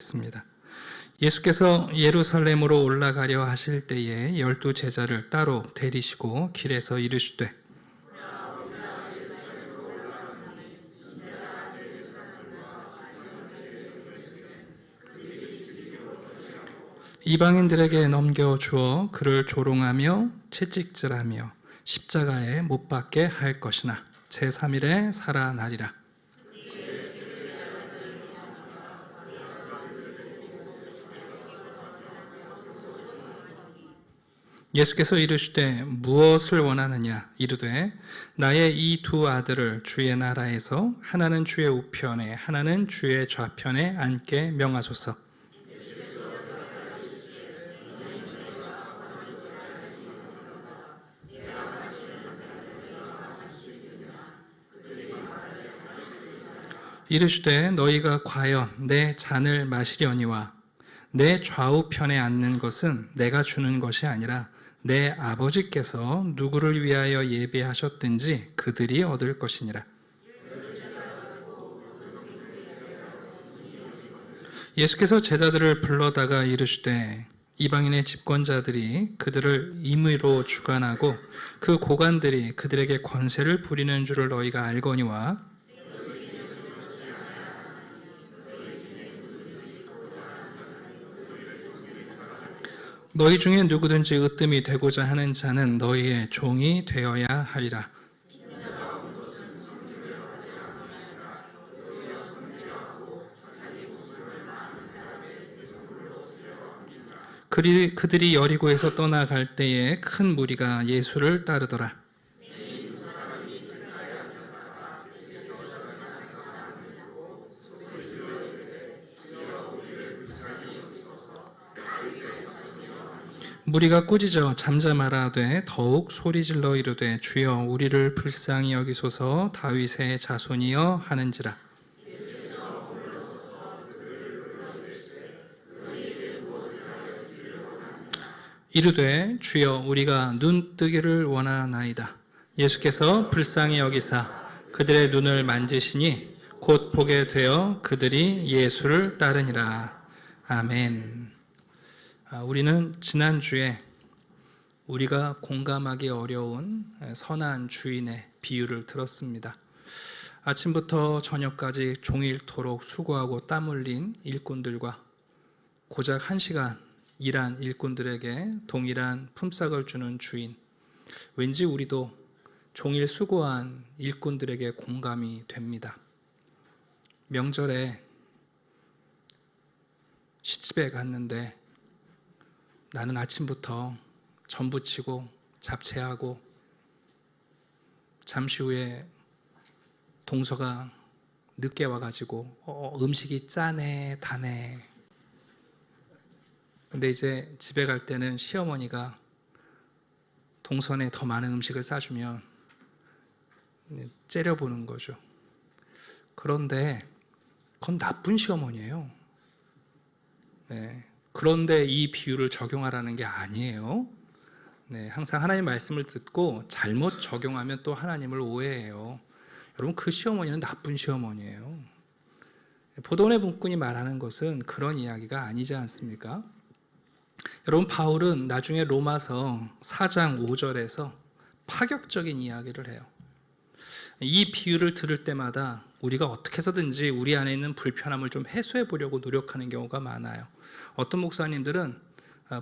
읽겠습니다. 예수께서 예루살렘으로 올라가려 하실 때에 12 제자를 따로 데리시고 길에서 이르시되 이방인들에게 넘겨주어 그를 조롱하며 채찍질하며 십자가에 못 박게 할 것이나 제3일에 살아나리라. 예수께서 이르시되 무엇을 원하느냐 이르되 나의 이 두 아들을 주의 나라에서 하나는 주의 우편에 하나는 주의 좌편에 앉게 명하소서. 이르시되 너희가 과연 내 잔을 마시려니와 내 좌우편에 앉는 것은 내가 주는 것이 아니라 내 아버지께서 누구를 위하여 예비하셨든지 그들이 얻을 것이니라. 예수께서 제자들을 불러다가 이르시되 이방인의 집권자들이 그들을 임의로 주관하고 그 고관들이 그들에게 권세를 부리는 줄을 너희가 알거니와 너희 중에 누구든지 으뜸이 되고자 하는 자는 너희의 종이 되어야 하리라. 그들이 여리고에서 떠나갈 때에 큰 무리가 예수를 따르더라. 무리가 꾸짖어 잠잠하라되 더욱 소리질러 이르되 주여 우리를 불쌍히 여기소서 다윗의 자손이여 하는지라. 이르되 주여 우리가 눈 뜨기를 원하나이다. 예수께서 불쌍히 여기사 그들의 눈을 만지시니 곧 보게 되어 그들이 예수를 따르니라. 아멘. 우리는 지난주에 우리가 공감하기 어려운 선한 주인의 비유를 들었습니다. 아침부터 저녁까지 종일토록 수고하고 땀 흘린 일꾼들과 고작 1시간 일한 일꾼들에게 동일한 품삯을 주는 주인. 왠지 우리도 종일 수고한 일꾼들에게 공감이 됩니다. 명절에 시집에 갔는데 나는 아침부터 전 부치고 잡채하고 잠시 후에 동서가 늦게 와가지고 음식이 짜네 다네. 근데 이제 집에 갈 때는 시어머니가 동선에 더 많은 음식을 싸주면 째려보는 거죠. 그런데 그건 나쁜 시어머니예요. 네. 그런데 이 비유를 적용하라는 게 아니에요. 네, 항상 하나님 말씀을 듣고 잘못 적용하면 또 하나님을 오해해요. 여러분 그 시어머니는 나쁜 시어머니예요. 포도원의 문꾼이 말하는 것은 그런 이야기가 아니지 않습니까? 여러분 바울은 나중에 로마서 4장 5절에서 파격적인 이야기를 해요. 이 비유를 들을 때마다 우리가 어떻게 해서든지 우리 안에 있는 불편함을 좀 해소해 보려고 노력하는 경우가 많아요. 어떤 목사님들은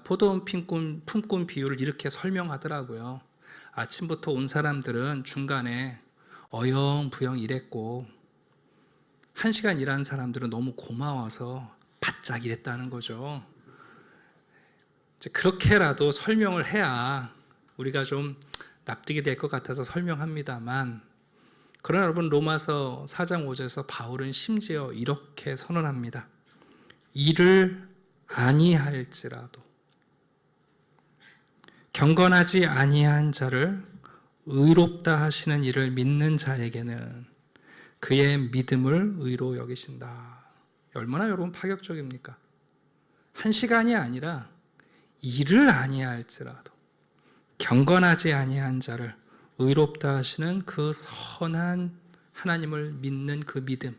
포도원 품꾼 비유를 이렇게 설명하더라고요. 아침부터 온 사람들은 중간에 어영부영 일했고 1시간 일한 사람들은 너무 고마워서 바짝 일했다는 거죠. 그렇게라도 설명을 해야 우리가 좀 납득이 될 것 같아서 설명합니다만, 그러나 여러분 로마서 4장 5절에서 바울은 심지어 이렇게 선언합니다. 일을 아니할지라도 경건하지 아니한 자를 의롭다 하시는 이를 믿는 자에게는 그의 믿음을 의로 여기신다. 얼마나 여러분 파격적입니까? 1시간이 아니라 일을 아니할지라도 경건하지 아니한 자를 의롭다 하시는 그 선한 하나님을 믿는 그 믿음,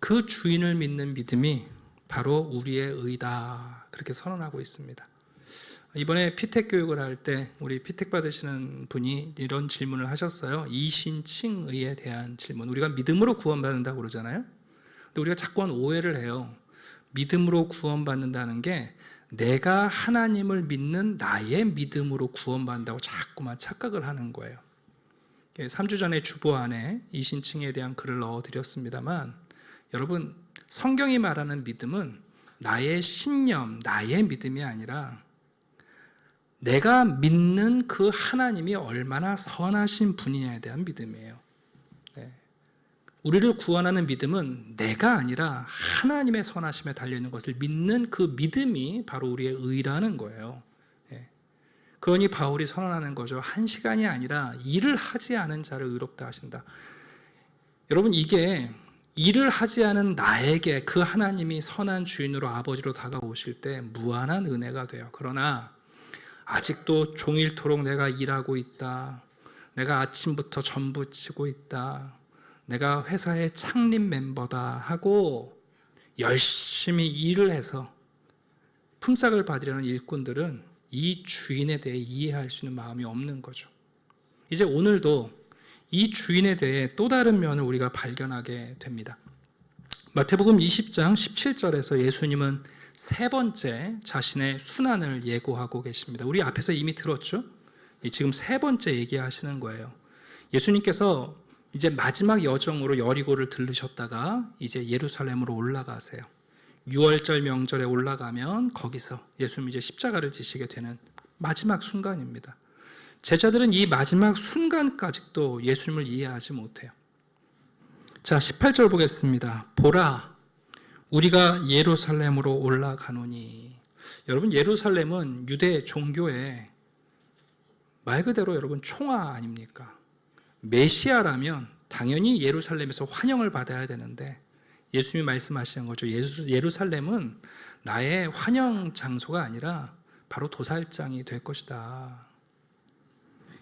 그 주인을 믿는 믿음이 바로 우리의 의다. 그렇게 선언하고 있습니다. 이번에 피택 교육을 할 때 우리 피택 받으시는 분이 이런 질문을 하셨어요. 이신칭의에 대한 질문. 우리가 믿음으로 구원받는다고 그러잖아요. 근데 우리가 자꾸 오해를 해요. 믿음으로 구원받는다는 게 내가 하나님을 믿는 나의 믿음으로 구원받는다고 자꾸만 착각을 하는 거예요. 3주 전에 주보 안에 이신칭에 대한 글을 넣어드렸습니다만, 여러분, 성경이 말하는 믿음은 나의 신념, 나의 믿음이 아니라 내가 믿는 그 하나님이 얼마나 선하신 분이냐에 대한 믿음이에요. 네. 우리를 구원하는 믿음은 내가 아니라 하나님의 선하심에 달려있는 것을 믿는 그 믿음이 바로 우리의 의라는 거예요. 네. 그러니 바울이 선언하는 거죠. 한 시간이 아니라 일을 하지 않은 자를 의롭다 하신다. 여러분, 이게 일을 하지 않은 나에게 그 하나님이 선한 주인으로 아버지로 다가오실 때 무한한 은혜가 돼요. 그러나 아직도 종일토록 내가 일하고 있다. 내가 아침부터 전부 치고 있다. 내가 회사의 창립 멤버다 하고 열심히 일을 해서 품삯을 받으려는 일꾼들은 이 주인에 대해 이해할 수 있는 마음이 없는 거죠. 이제 오늘도 이 주인에 대해 또 다른 면을 우리가 발견하게 됩니다. 마태복음 20장 17절에서 예수님은 세 번째 자신의 순환을 예고하고 계십니다. 우리 앞에서 이미 들었죠? 지금 세 번째 얘기하시는 거예요. 예수님께서 이제 마지막 여정으로 여리고를 들르셨다가 이제 예루살렘으로 올라가세요. 6월절 명절에 올라가면 거기서 예수님이 이제 십자가를 지시게 되는 마지막 순간입니다. 제자들은 이 마지막 순간까지도 예수님을 이해하지 못해요. 자, 18절 보겠습니다. 보라, 우리가 예루살렘으로 올라가노니. 여러분, 예루살렘은 유대 종교의 말 그대로 여러분 총화 아닙니까? 메시아라면 당연히 예루살렘에서 환영을 받아야 되는데 예수님이 말씀하시는 거죠. 예루살렘은 나의 환영 장소가 아니라 바로 도살장이 될 것이다.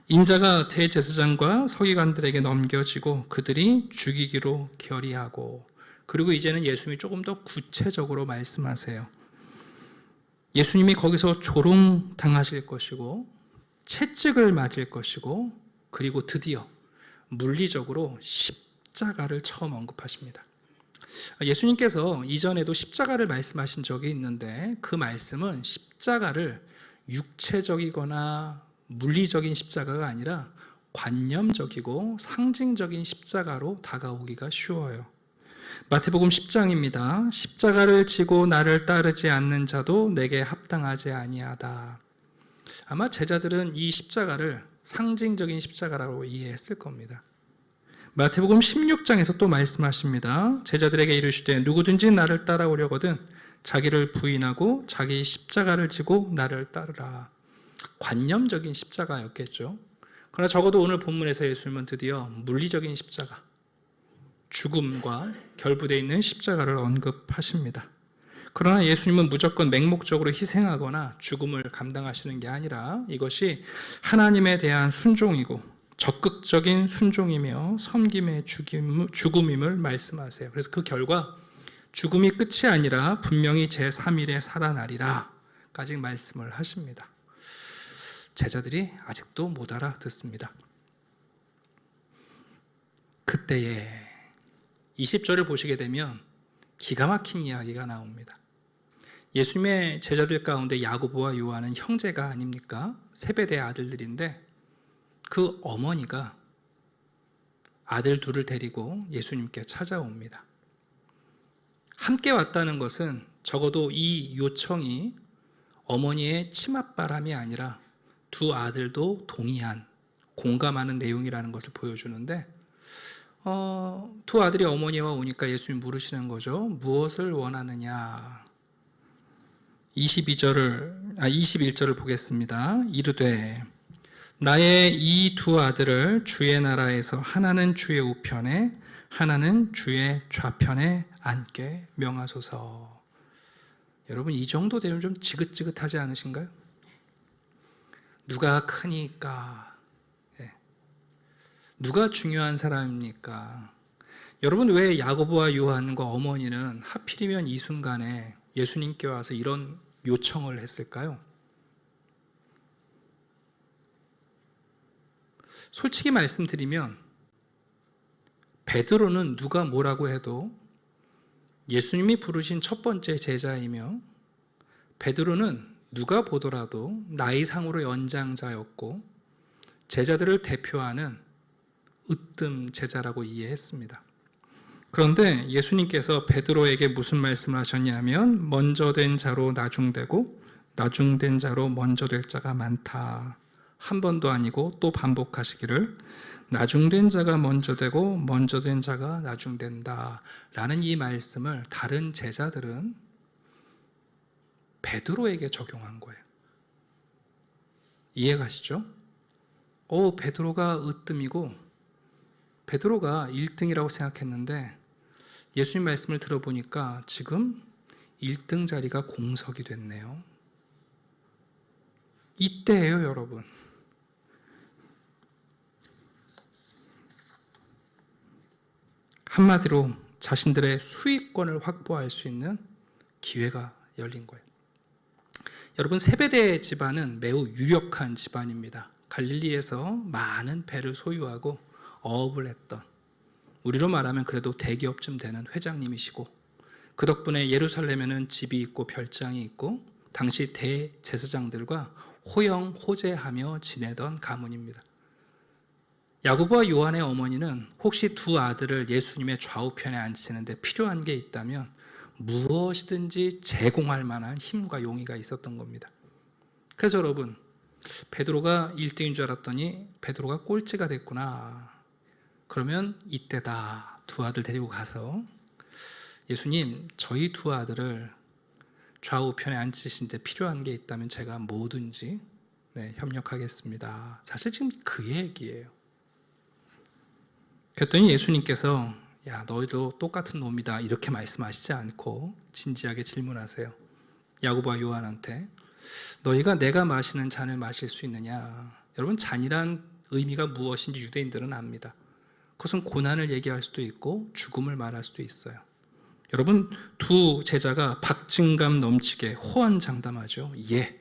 인자가 대제사장과 서기관들에게 넘겨지고 그들이 죽이기로 결의하고, 그리고 이제는 예수님이 조금 더 구체적으로 말씀하세요. 예수님이 거기서 조롱당하실 것이고 채찍을 맞을 것이고, 그리고 드디어 물리적으로 십자가를 처음 언급하십니다. 예수님께서 이전에도 십자가를 말씀하신 적이 있는데 그 말씀은 십자가를 육체적이거나 물리적인 십자가가 아니라 관념적이고 상징적인 십자가로 다가오기가 쉬워요. 마태복음 10장입니다. 십자가를 지고 나를 따르지 않는 자도 내게 합당하지 아니하다. 아마 제자들은 이 십자가를 상징적인 십자가라고 이해했을 겁니다. 마태복음 16장에서 또 말씀하십니다. 제자들에게 이르시되 누구든지 나를 따라오려거든 자기를 부인하고 자기 십자가를 지고 나를 따르라. 관념적인 십자가였겠죠. 그러나 적어도 오늘 본문에서 예수님은 드디어 물리적인 십자가, 죽음과 결부되어 있는 십자가를 언급하십니다. 그러나 예수님은 무조건 맹목적으로 희생하거나 죽음을 감당하시는 게 아니라 이것이 하나님에 대한 순종이고 적극적인 순종이며 섬김의 죽음임을 말씀하세요. 그래서 그 결과 죽음이 끝이 아니라 분명히 제3일에 살아나리라 까지 말씀을 하십니다. 제자들이 아직도 못 알아듣습니다. 그때에 20절을 보시게 되면 기가 막힌 이야기가 나옵니다. 예수님의 제자들 가운데 야고보와 요한은 형제가 아닙니까? 세베대의 아들들인데 그 어머니가 아들 둘을 데리고 예수님께 찾아옵니다. 함께 왔다는 것은 적어도 이 요청이 어머니의 치맛바람이 아니라 두 아들도 동의한, 공감하는 내용이라는 것을 보여주는데 두 아들이 어머니와 오니까 예수님이 물으시는 거죠. 무엇을 원하느냐? 21절을 보겠습니다. 이르되 나의 이 두 아들을 주의 나라에서 하나는 주의 우편에 하나는 주의 좌편에 앉게 명하소서. 여러분, 이 정도 되면 좀 지긋지긋하지 않으신가요? 누가 크니까? 누가 중요한 사람입니까? 여러분, 왜 야고보와 요한과 어머니는 하필이면 이 순간에 예수님께 와서 이런 요청을 했을까요? 솔직히 말씀드리면 베드로는 누가 뭐라고 해도 예수님이 부르신 첫 번째 제자이며, 베드로는 누가 보더라도 나이상으로 연장자였고 제자들을 대표하는 으뜸 제자라고 이해했습니다. 그런데 예수님께서 베드로에게 무슨 말씀을 하셨냐면, 먼저 된 자로 나중되고 나중된 자로 먼저 될 자가 많다. 한 번도 아니고 또 반복하시기를, 나중된 자가 먼저 되고 먼저 된 자가 나중된다 라는 이 말씀을 다른 제자들은 베드로에게 적용한 거예요. 이해가시죠? 베드로가 으뜸이고 베드로가 1등이라고 생각했는데 예수님 말씀을 들어보니까 지금 1등 자리가 공석이 됐네요. 이때예요, 여러분. 한마디로 자신들의 수익권을 확보할 수 있는 기회가 열린 거예요. 여러분, 세베대 집안은 매우 유력한 집안입니다. 갈릴리에서 많은 배를 소유하고 어업을 했던, 우리로 말하면 그래도 대기업쯤 되는 회장님이시고, 그 덕분에 예루살렘에는 집이 있고 별장이 있고 당시 대제사장들과 호영호재하며 지내던 가문입니다. 야고보와 요한의 어머니는 혹시 두 아들을 예수님의 좌우편에 앉히는데 필요한 게 있다면 무엇이든지 제공할 만한 힘과 용의가 있었던 겁니다. 그래서 여러분, 베드로가 1등인 줄 알았더니 베드로가 꼴찌가 됐구나. 그러면 이때다. 두 아들 데리고 가서, 예수님, 저희 두 아들을 좌우편에 앉히신데 필요한 게 있다면 제가 뭐든지 협력하겠습니다. 사실 지금 그 얘기예요. 그랬더니 예수님께서 야, 너희도 똑같은 놈이다 이렇게 말씀하시지 않고 진지하게 질문하세요. 야고보와 요한한테, 너희가 내가 마시는 잔을 마실 수 있느냐? 여러분, 잔이란 의미가 무엇인지 유대인들은 압니다. 그것은 고난을 얘기할 수도 있고 죽음을 말할 수도 있어요. 여러분, 두 제자가 박진감 넘치게 호언장담하죠. 예,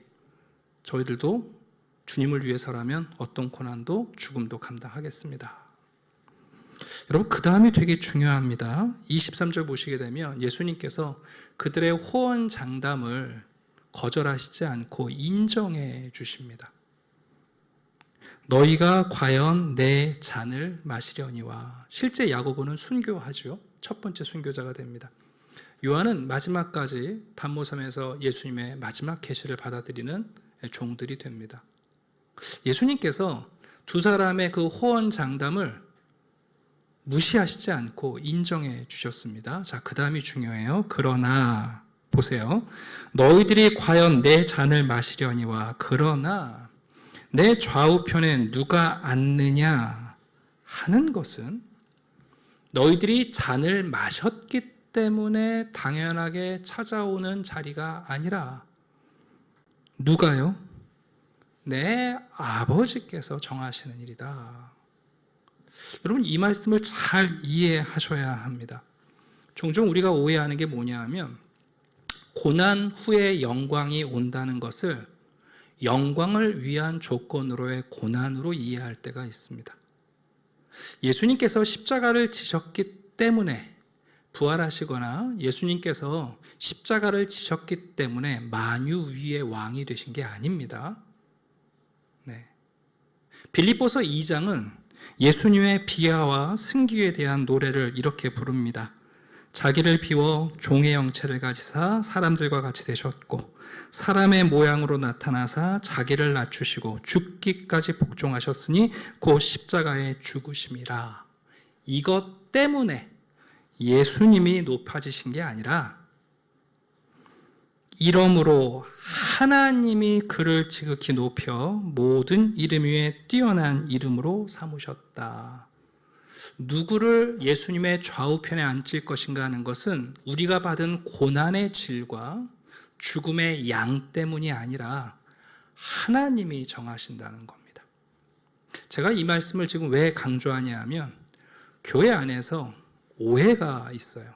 저희들도 주님을 위해서라면 어떤 고난도 죽음도 감당하겠습니다. 여러분, 그 다음이 되게 중요합니다. 23절 보시게 되면 예수님께서 그들의 호언장담을 거절하시지 않고 인정해 주십니다. 너희가 과연 내 잔을 마시려니와. 실제 야고보는 순교하죠. 첫 번째 순교자가 됩니다. 요한은 마지막까지 반모섬에서 예수님의 마지막 계시를 받아들이는 종들이 됩니다. 예수님께서 두 사람의 그 호언장담을 무시하시지 않고 인정해 주셨습니다. 자, 그 다음이 중요해요. 그러나 보세요. 너희들이 과연 내 잔을 마시려니와, 그러나 내 좌우편에 누가 앉느냐 하는 것은 너희들이 잔을 마셨기 때문에 당연하게 찾아오는 자리가 아니라, 누가요? 내 아버지께서 정하시는 일이다. 여러분, 이 말씀을 잘 이해하셔야 합니다. 종종 우리가 오해하는 게 뭐냐 하면, 고난 후에 영광이 온다는 것을 영광을 위한 조건으로의 고난으로 이해할 때가 있습니다. 예수님께서 십자가를 지셨기 때문에 부활하시거나 예수님께서 십자가를 지셨기 때문에 만유 위의 왕이 되신 게 아닙니다. 빌립보서 2장은 예수님의 비하와 승기에 대한 노래를 이렇게 부릅니다. 자기를 비워 종의 형체를 가지사 사람들과 같이 되셨고 사람의 모양으로 나타나사 자기를 낮추시고 죽기까지 복종하셨으니 곧 십자가에 죽으심이라. 이것 때문에 예수님이 높아지신 게 아니라 이러므로 하나님이 그를 지극히 높여 모든 이름 위에 뛰어난 이름으로 삼으셨다. 누구를 예수님의 좌우편에 앉힐 것인가 하는 것은 우리가 받은 고난의 질과 죽음의 양 때문이 아니라 하나님이 정하신다는 겁니다. 제가 이 말씀을 지금 왜 강조하냐 하면, 교회 안에서 오해가 있어요.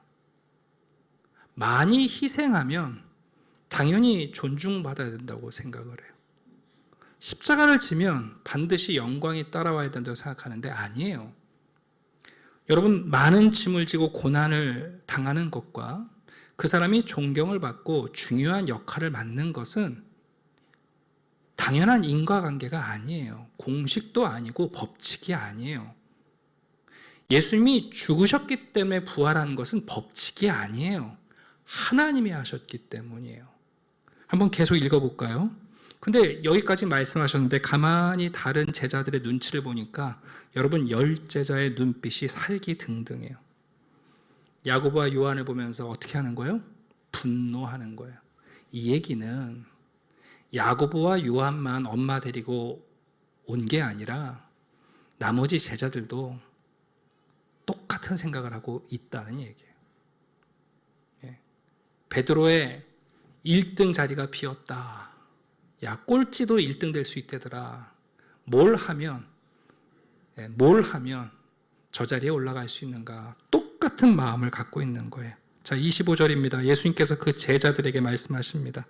많이 희생하면 당연히 존중받아야 된다고 생각을 해요. 십자가를 지면 반드시 영광이 따라와야 된다고 생각하는데 아니에요. 여러분, 많은 짐을 지고 고난을 당하는 것과 그 사람이 존경을 받고 중요한 역할을 맡는 것은 당연한 인과관계가 아니에요. 공식도 아니고 법칙이 아니에요. 예수님이 죽으셨기 때문에 부활한 것은 법칙이 아니에요. 하나님이 하셨기 때문이에요. 한번 계속 읽어볼까요? 근데 여기까지 말씀하셨는데 가만히 다른 제자들의 눈치를 보니까 여러분, 10제자의 눈빛이 살기등등해요. 야고보와 요한을 보면서 어떻게 하는 거예요? 분노하는 거예요. 이 얘기는 야고보와 요한만 엄마 데리고 온 게 아니라 나머지 제자들도 똑같은 생각을 하고 있다는 얘기예요. 베드로의 1등 자리가 비었다. 야, 꼴찌도 1등 될 수 있대더라. 뭘 하면 저 자리에 올라갈 수 있는가? 똑같은 마음을 갖고 있는 거예요. 자, 25절입니다. 예수님께서 그 제자들에게 말씀하십니다.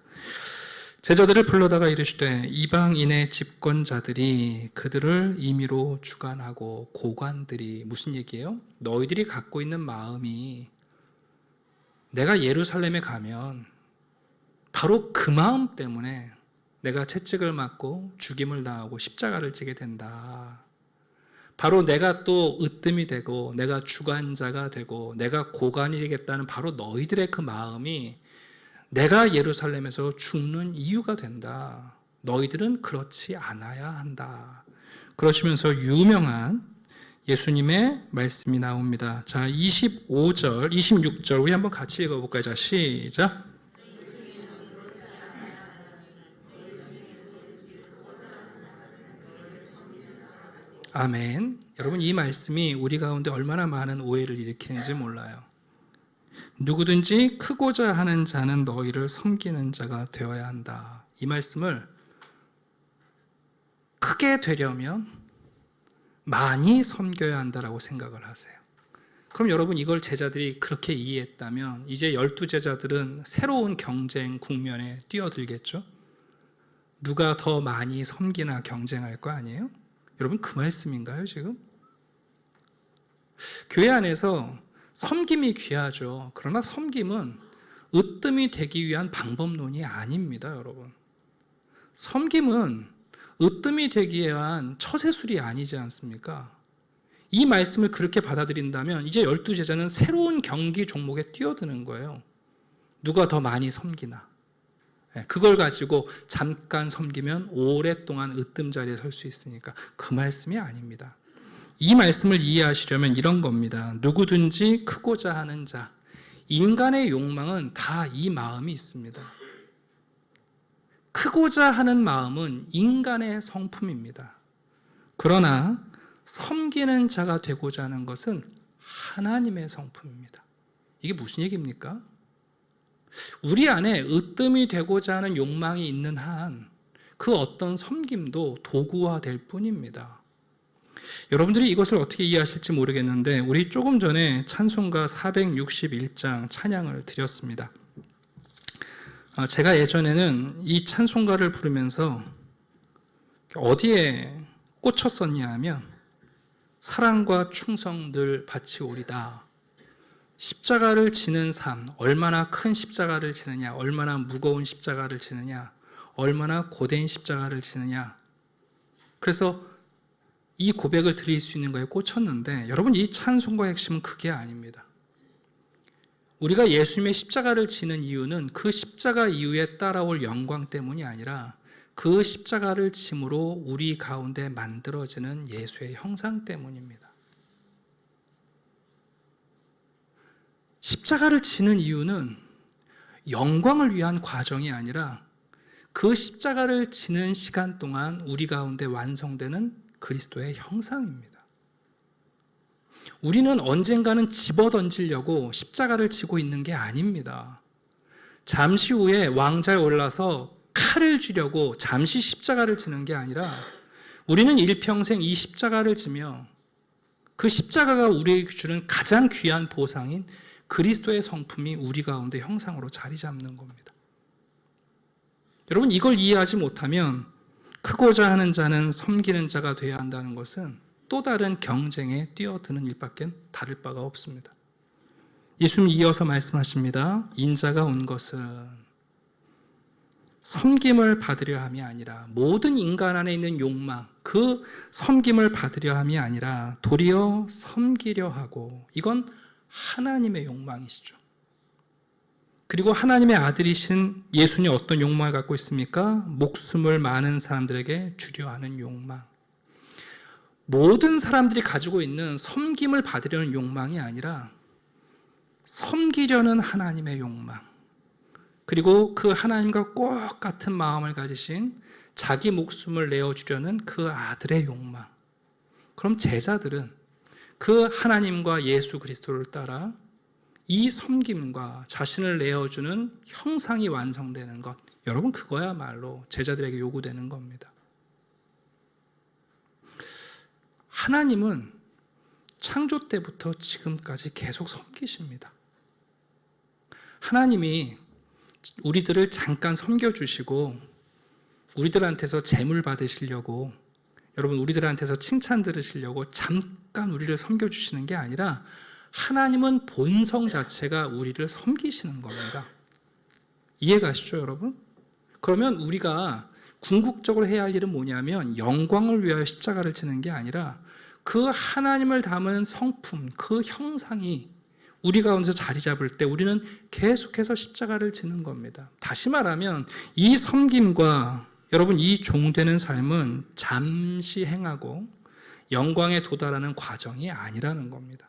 제자들을 불러다가 이르시되 이방인의 집권자들이 그들을 임의로 주관하고 고관들이, 무슨 얘기예요? 너희들이 갖고 있는 마음이 내가 예루살렘에 가면 바로 그 마음 때문에 내가 채찍을 맞고 죽임을 당하고 십자가를 지게 된다. 바로 내가 또 으뜸이 되고 내가 주관자가 되고 내가 고관이 되겠다는 바로 너희들의 그 마음이 내가 예루살렘에서 죽는 이유가 된다. 너희들은 그렇지 않아야 한다. 그러시면서 유명한 예수님의 말씀이 나옵니다. 자, 25절, 26절 우리 한번 같이 읽어볼까요? 자, 시작. 아멘. 여러분, 이 말씀이 우리 가운데 얼마나 많은 오해를 일으키는지 몰라요. 누구든지 크고자 하는 자는 너희를 섬기는 자가 되어야 한다. 이 말씀을 크게 되려면 많이 섬겨야 한다라고 생각을 하세요. 그럼 여러분, 이걸 제자들이 그렇게 이해했다면 이제 12제자들은 새로운 경쟁 국면에 뛰어들겠죠? 누가 더 많이 섬기나 경쟁할 거 아니에요? 여러분, 그 말씀인가요, 지금? 교회 안에서 섬김이 귀하죠. 그러나 섬김은 으뜸이 되기 위한 방법론이 아닙니다, 여러분. 섬김은 으뜸이 되기 위한 처세술이 아니지 않습니까? 이 말씀을 그렇게 받아들인다면 이제 12제자는 새로운 경기 종목에 뛰어드는 거예요. 누가 더 많이 섬기나. 그걸 가지고 잠깐 섬기면 오랫동안 으뜸 자리에 설 수 있으니까 그 말씀이 아닙니다. 이 말씀을 이해하시려면 이런 겁니다. 누구든지 크고자 하는 자, 인간의 욕망은 다 이 마음이 있습니다. 크고자 하는 마음은 인간의 성품입니다. 그러나 섬기는 자가 되고자 하는 것은 하나님의 성품입니다. 이게 무슨 얘기입니까? 우리 안에 으뜸이 되고자 하는 욕망이 있는 한 그 어떤 섬김도 도구화될 뿐입니다. 여러분들이 이것을 어떻게 이해하실지 모르겠는데 우리 조금 전에 찬송가 461장 찬양을 드렸습니다. 제가 예전에는 이 찬송가를 부르면서 어디에 꽂혔었냐 하면 사랑과 충성 늘 바치오리다. 십자가를 지는 삶, 얼마나 큰 십자가를 지느냐, 얼마나 무거운 십자가를 지느냐, 얼마나 고된 십자가를 지느냐. 그래서 이 고백을 드릴 수 있는 거에 꽂혔는데 여러분, 이 찬송가의 핵심은 그게 아닙니다. 우리가 예수님의 십자가를 지는 이유는 그 십자가 이후에 따라올 영광 때문이 아니라 그 십자가를 짐으로 우리 가운데 만들어지는 예수의 형상 때문입니다. 십자가를 지는 이유는 영광을 위한 과정이 아니라 그 십자가를 지는 시간 동안 우리 가운데 완성되는 그리스도의 형상입니다. 우리는 언젠가는 집어던지려고 십자가를 지고 있는 게 아닙니다. 잠시 후에 왕좌에 올라서 칼을 쥐려고 잠시 십자가를 지는 게 아니라 우리는 일평생 이 십자가를 지며 그 십자가가 우리에게 주는 가장 귀한 보상인 그리스도의 성품이 우리 가운데 형상으로 자리 잡는 겁니다. 여러분, 이걸 이해하지 못하면 크고자 하는 자는 섬기는 자가 되어야 한다는 것은 또 다른 경쟁에 뛰어드는 일밖에 다를 바가 없습니다. 예수님이 이어서 말씀하십니다. 인자가 온 것은 섬김을 받으려 함이 아니라, 모든 인간 안에 있는 욕망, 그 섬김을 받으려 함이 아니라 도리어 섬기려 하고, 이건 하나님의 욕망이시죠. 그리고 하나님의 아들이신 예수님이 어떤 욕망을 갖고 있습니까? 목숨을 많은 사람들에게 주려 하는 욕망. 모든 사람들이 가지고 있는 섬김을 받으려는 욕망이 아니라 섬기려는 하나님의 욕망, 그리고 그 하나님과 꼭 같은 마음을 가지신 자기 목숨을 내어주려는 그 아들의 욕망. 그럼 제자들은 그 하나님과 예수 그리스도를 따라 이 섬김과 자신을 내어주는 형상이 완성되는 것, 여러분, 그거야말로 제자들에게 요구되는 겁니다. 하나님은 창조 때부터 지금까지 계속 섬기십니다. 하나님이 우리들을 잠깐 섬겨주시고 우리들한테서 재물 받으시려고, 여러분, 우리들한테서 칭찬 들으시려고 잠깐 우리를 섬겨주시는 게 아니라 하나님은 본성 자체가 우리를 섬기시는 겁니다. 이해가시죠, 여러분? 그러면 우리가 궁극적으로 해야 할 일은 뭐냐면 영광을 위하여 십자가를 지는 게 아니라 그 하나님을 담은 성품, 그 형상이 우리 가운데서 자리 잡을 때 우리는 계속해서 십자가를 지는 겁니다. 다시 말하면 이 섬김과 여러분 이 종되는 삶은 잠시 행하고 영광에 도달하는 과정이 아니라는 겁니다.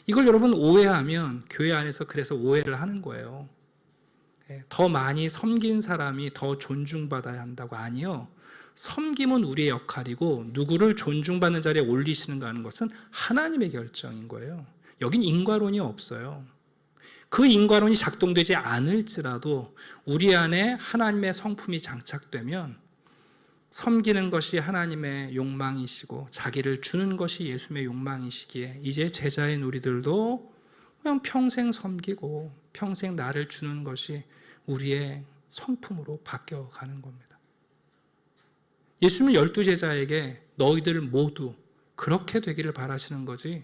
이걸 여러분 오해하면 교회 안에서 그래서 오해를 하는 거예요. 더 많이 섬긴 사람이 더 존중받아야 한다고. 아니요. 섬김은 우리의 역할이고 누구를 존중받는 자리에 올리시는가 하는 것은 하나님의 결정인 거예요. 여긴 인과론이 없어요. 그 인과론이 작동되지 않을지라도 우리 안에 하나님의 성품이 장착되면 섬기는 것이 하나님의 욕망이시고 자기를 주는 것이 예수님의 욕망이시기에 이제 제자인 우리들도 그냥 평생 섬기고 평생 나를 주는 것이 우리의 성품으로 바뀌어가는 겁니다. 예수님은 12제자에게 너희들 모두 그렇게 되기를 바라시는 거지,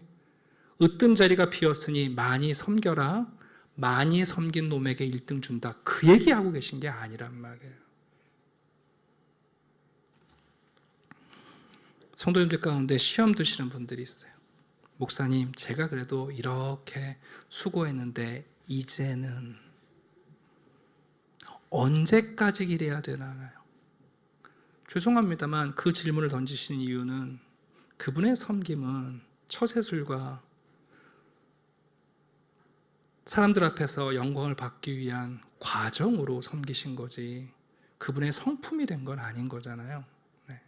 으뜸자리가 비었으니 많이 섬겨라, 많이 섬긴 놈에게 1등 준다, 그 얘기하고 계신 게 아니란 말이에요. 성도님들 가운데 시험 드시는 분들이 있어요. 목사님, 제가 그래도 이렇게 수고했는데 이제는 언제까지 기래야 되나요? 죄송합니다만 그 질문을 던지신 이유는 그분의 섬김은 처세술과 사람들 앞에서 영광을 받기 위한 과정으로 섬기신 거지 그분의 성품이 된 건 아닌 거잖아요. 네.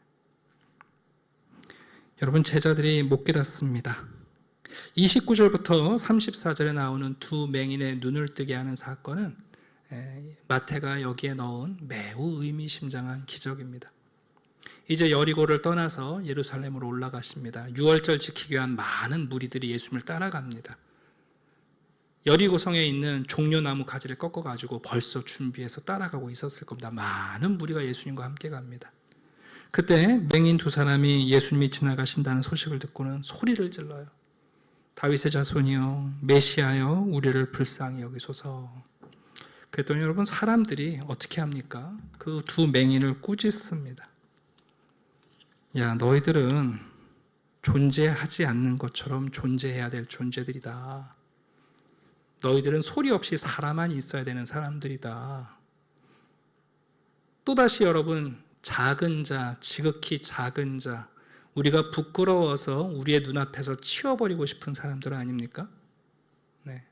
여러분, 제자들이 못 깨닫습니다. 29절부터 34절에 나오는 두 맹인의 눈을 뜨게 하는 사건은 마태가 여기에 넣은 매우 의미심장한 기적입니다. 이제 여리고를 떠나서 예루살렘으로 올라가십니다. 유월절 지키기 위한 많은 무리들이 예수님을 따라갑니다. 여리고성에 있는 종려나무 가지를 꺾어가지고 벌써 준비해서 따라가고 있었을 겁니다. 많은 무리가 예수님과 함께 갑니다. 그때 맹인 두 사람이 예수님이 지나가신다는 소식을 듣고는 소리를 질러요. 다윗의 자손이여, 메시아여, 우리를 불쌍히 여기소서. 그랬더니 여러분, 사람들이 어떻게 합니까? 그 두 맹인을 꾸짖습니다. 야, 너희들은 존재하지 않는 것처럼 존재해야 될 존재들이다. 너희들은 소리 없이 살아만 있어야 되는 사람들이다. 또다시 여러분, 작은 자, 지극히 작은 자, 우리가 부끄러워서 우리의 눈앞에서 치워버리고 싶은 사람들 아닙니까? 네.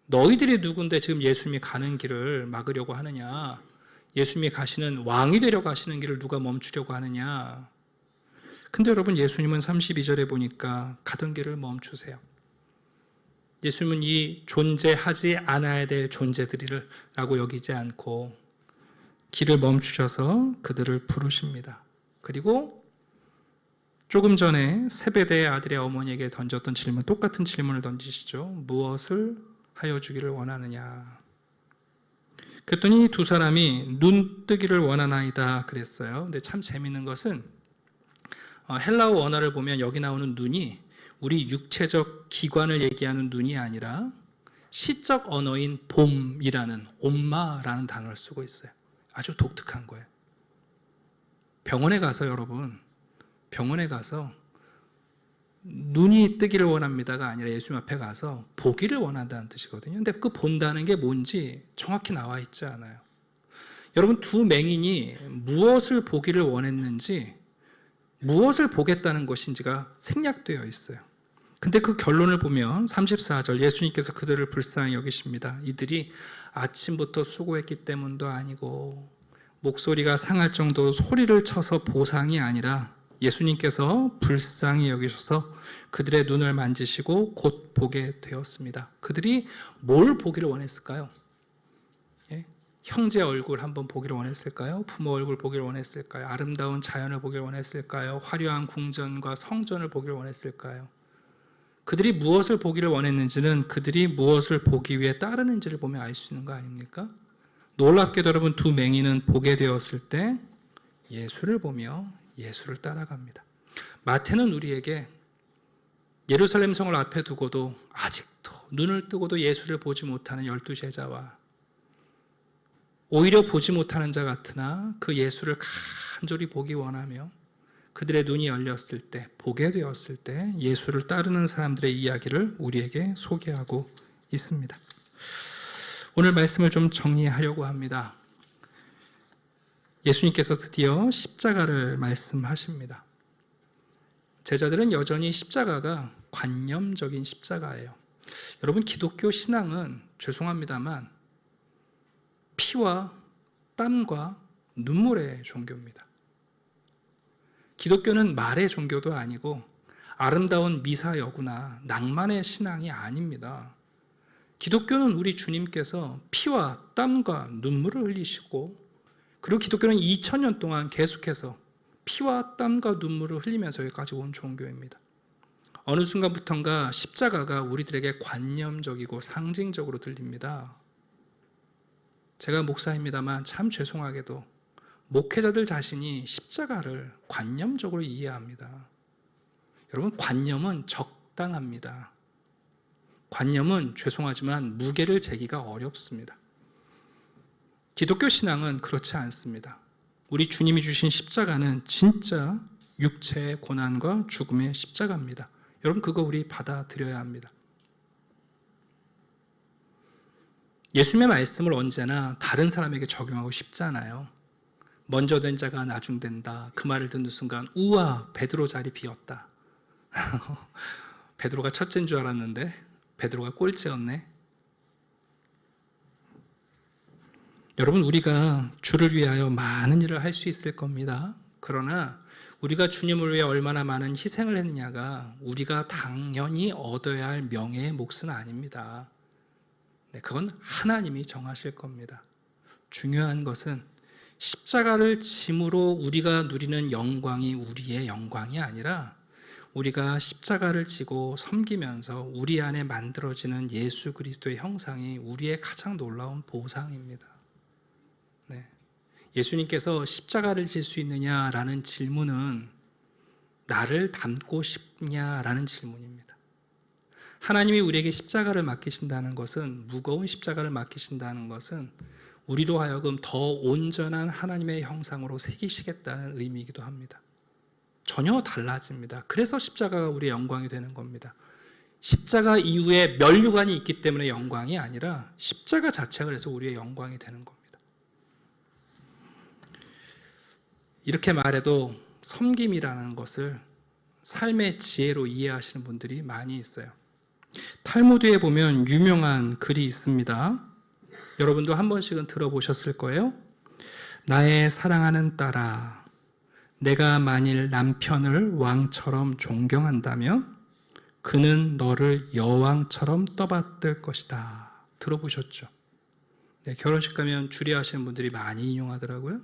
너희들이 누군데 지금 예수님이 가는 길을 막으려고 하느냐? 예수님이 가시는, 왕이 되려고 하시는 길을 누가 멈추려고 하느냐? 근데 여러분, 예수님은 32절에 보니까 가던 길을 멈추세요. 예수님은 이 존재하지 않아야 될 존재들이라고 여기지 않고 길을 멈추셔서 그들을 부르십니다. 그리고 조금 전에 세베대의 아들의 어머니에게 던졌던 질문, 똑같은 질문을 던지시죠. 무엇을 하여 주기를 원하느냐. 그랬더니 두 사람이 눈 뜨기를 원하나이다 그랬어요. 근데 참 재밌는 것은 헬라어 원어를 보면 여기 나오는 눈이 우리 육체적 기관을 얘기하는 눈이 아니라 시적 언어인 봄이라는 옴마라는 단어를 쓰고 있어요. 아주 독특한 거예요. 병원에 가서 여러분, 병원에 가서 눈이 뜨기를 원합니다가 아니라 예수님 앞에 가서 보기를 원한다는 뜻이거든요. 근데 그 본다는 게 뭔지 정확히 나와 있지 않아요. 여러분, 두 맹인이 무엇을 보기를 원했는지, 무엇을 보겠다는 것인지가 생략되어 있어요. 근데 그 결론을 보면 34절 예수님께서 그들을 불쌍히 여기십니다. 이들이 아침부터 수고했기 때문도 아니고 목소리가 상할 정도로 소리를 쳐서 보상이 아니라 예수님께서 불쌍히 여기셔서 그들의 눈을 만지시고 곧 보게 되었습니다. 그들이 뭘 보기를 원했을까요? 예? 형제 얼굴 한번 보기를 원했을까요? 부모 얼굴 보기를 원했을까요? 아름다운 자연을 보기를 원했을까요? 화려한 궁전과 성전을 보기를 원했을까요? 그들이 무엇을 보기를 원했는지는 그들이 무엇을 보기 위해 따르는지를 보면 알 수 있는 거 아닙니까? 놀랍게도 여러분, 두 맹인은 보게 되었을 때 예수를 보며 예수를 따라갑니다. 마태는 우리에게 예루살렘 성을 앞에 두고도 아직도 눈을 뜨고도 예수를 보지 못하는 12제자와 오히려 보지 못하는 자 같으나 그 예수를 간절히 보기 원하며 그들의 눈이 열렸을 때, 보게 되었을 때 예수를 따르는 사람들의 이야기를 우리에게 소개하고 있습니다. 오늘 말씀을 좀 정리하려고 합니다. 예수님께서 드디어 십자가를 말씀하십니다. 제자들은 여전히 십자가가 관념적인 십자가예요. 여러분, 기독교 신앙은 죄송합니다만 피와 땀과 눈물의 종교입니다. 기독교는 말의 종교도 아니고 아름다운 미사여구나 낭만의 신앙이 아닙니다. 기독교는 우리 주님께서 피와 땀과 눈물을 흘리시고, 그리고 기독교는 2000년 동안 계속해서 피와 땀과 눈물을 흘리면서 여기까지 온 종교입니다. 어느 순간부터인가 십자가가 우리들에게 관념적이고 상징적으로 들립니다. 제가 목사입니다만 참 죄송하게도 목회자들 자신이 십자가를 관념적으로 이해합니다. 여러분, 관념은 적당합니다. 관념은 죄송하지만 무게를 재기가 어렵습니다. 기독교 신앙은 그렇지 않습니다. 우리 주님이 주신 십자가는 진짜 육체의 고난과 죽음의 십자가입니다. 여러분, 그거 우리 받아들여야 합니다. 예수님의 말씀을 언제나 다른 사람에게 적용하고 싶잖아요. 먼저 된 자가 나중된다. 그 말을 듣는 순간 우와, 베드로 자리 비었다. 베드로가 첫째인 줄 알았는데 베드로가 꼴찌였네. 여러분, 우리가 주를 위하여 많은 일을 할 수 있을 겁니다. 그러나 우리가 주님을 위해 얼마나 많은 희생을 했느냐가 우리가 당연히 얻어야 할 명예의 몫은 아닙니다. 네, 그건 하나님이 정하실 겁니다. 중요한 것은 십자가를 짐으로 우리가 누리는 영광이 우리의 영광이 아니라 우리가 십자가를 지고 섬기면서 우리 안에 만들어지는 예수 그리스도의 형상이 우리의 가장 놀라운 보상입니다. 네. 예수님께서 십자가를 질 수 있느냐라는 질문은 나를 닮고 싶냐라는 질문입니다. 하나님이 우리에게 십자가를 맡기신다는 것은, 무거운 십자가를 맡기신다는 것은 우리로 하여금 더 온전한 하나님의 형상으로 새기시겠다는 의미이기도 합니다. 전혀 달라집니다. 그래서 십자가가 우리의 영광이 되는 겁니다. 십자가 이후에 면류관이 있기 때문에 영광이 아니라 십자가 자체가 그래서 우리의 영광이 되는 겁니다. 이렇게 말해도 섬김이라는 것을 삶의 지혜로 이해하시는 분들이 많이 있어요. 탈무드에 보면 유명한 글이 있습니다. 여러분도 한 번씩은 들어보셨을 거예요. 나의 사랑하는 딸아, 내가 만일 남편을 왕처럼 존경한다면 그는 너를 여왕처럼 떠받들 것이다. 들어보셨죠? 네, 결혼식 가면 주례하시는 분들이 많이 인용하더라고요.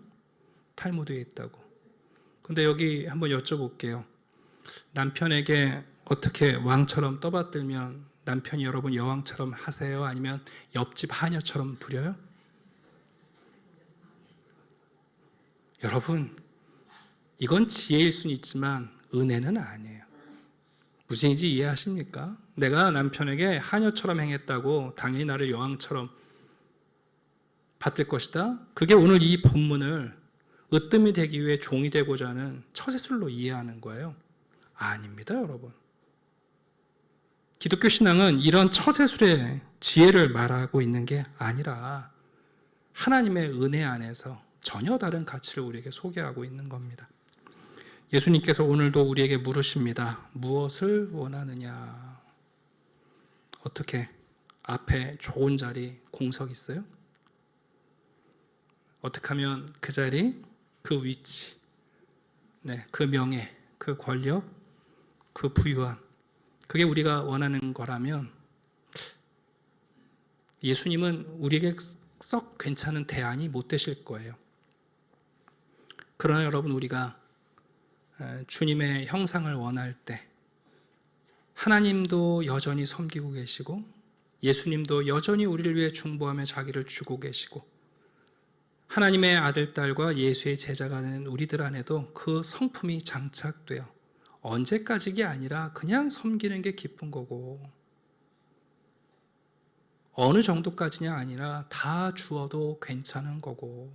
탈무드에 있다고. 근데 여기 한번 여쭤볼게요. 남편에게 어떻게 왕처럼 떠받들면 남편이 여러분 여왕처럼 하세요? 아니면 옆집 하녀처럼 부려요? 여러분, 이건 지혜일 수는 있지만 은혜는 아니에요. 무슨 얘기인지 이해하십니까? 내가 남편에게 하녀처럼 행했다고 당연히 나를 여왕처럼 받들 것이다. 그게 오늘 이 본문을 으뜸이 되기 위해 종이 되고자 하는 처세술로 이해하는 거예요. 아닙니다, 여러분. 기독교 신앙은 이런 처세술의 지혜를 말하고 있는 게 아니라 하나님의 은혜 안에서 전혀 다른 가치를 우리에게 소개하고 있는 겁니다. 예수님께서 오늘도 우리에게 물으십니다. 무엇을 원하느냐? 어떻게? 앞에 좋은 자리, 공석 있어요? 어떻게 하면 그 자리, 그 위치, 그 명예, 그 권력, 그 부유함, 그게 우리가 원하는 거라면 예수님은 우리에게 썩 괜찮은 대안이 못 되실 거예요. 그러나 여러분, 우리가 주님의 형상을 원할 때 하나님도 여전히 섬기고 계시고 예수님도 여전히 우리를 위해 중보하며 자기를 주고 계시고 하나님의 아들, 딸과 예수의 제자가 된 우리들 안에도 그 성품이 장착돼요. 언제까지가 아니라 그냥 섬기는 게 기쁜 거고 어느 정도까지냐 아니라 다 주어도 괜찮은 거고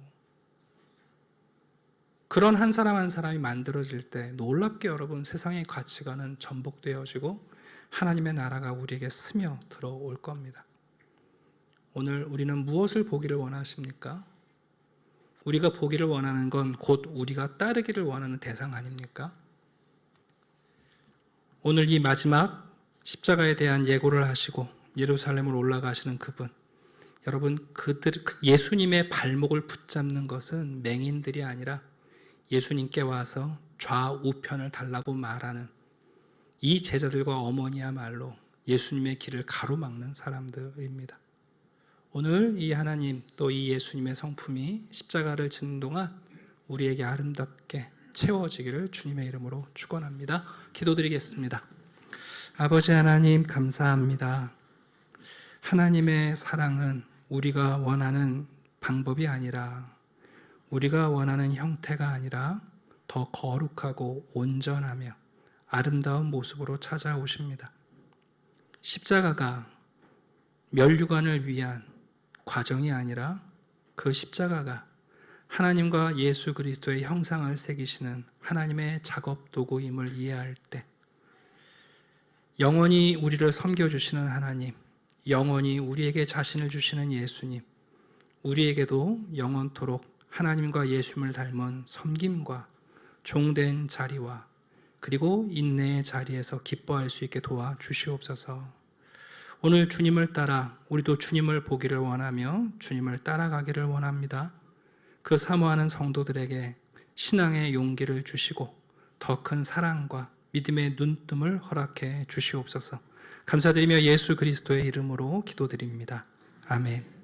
그런 한 사람 한 사람이 만들어질 때 놀랍게 여러분 세상의 가치관은 전복되어지고 하나님의 나라가 우리에게 스며 들어올 겁니다. 오늘 우리는 무엇을 보기를 원하십니까? 우리가 보기를 원하는 건 곧 우리가 따르기를 원하는 대상 아닙니까? 오늘 이 마지막 십자가에 대한 예고를 하시고 예루살렘으로 올라가시는 그분, 여러분 예수님의 발목을 붙잡는 것은 맹인들이 아니라 예수님께 와서 좌우편을 달라고 말하는 이 제자들과 어머니야말로 예수님의 길을 가로막는 사람들입니다. 오늘 이 하나님 또 이 예수님의 성품이 십자가를 지는 동안 우리에게 아름답게 채워지기를 주님의 이름으로 축원합니다. 기도드리겠습니다. 아버지 하나님 감사합니다. 하나님의 사랑은 우리가 원하는 방법이 아니라 우리가 원하는 형태가 아니라 더 거룩하고 온전하며 아름다운 모습으로 찾아오십니다. 십자가가 멸류관을 위한 과정이 아니라 그 십자가가 하나님과 예수 그리스도의 형상을 새기시는 하나님의 작업 도구임을 이해할 때 영원히 우리를 섬겨주시는 하나님, 영원히 우리에게 자신을 주시는 예수님, 우리에게도 영원토록 하나님과 예수님을 닮은 섬김과 종된 자리와 그리고 인내의 자리에서 기뻐할 수 있게 도와주시옵소서. 오늘 주님을 따라 우리도 주님을 보기를 원하며 주님을 따라가기를 원합니다. 그 사모하는 성도들에게 신앙의 용기를 주시고 더 큰 사랑과 믿음의 눈뜸을 허락해 주시옵소서. 감사드리며 예수 그리스도의 이름으로 기도드립니다. 아멘.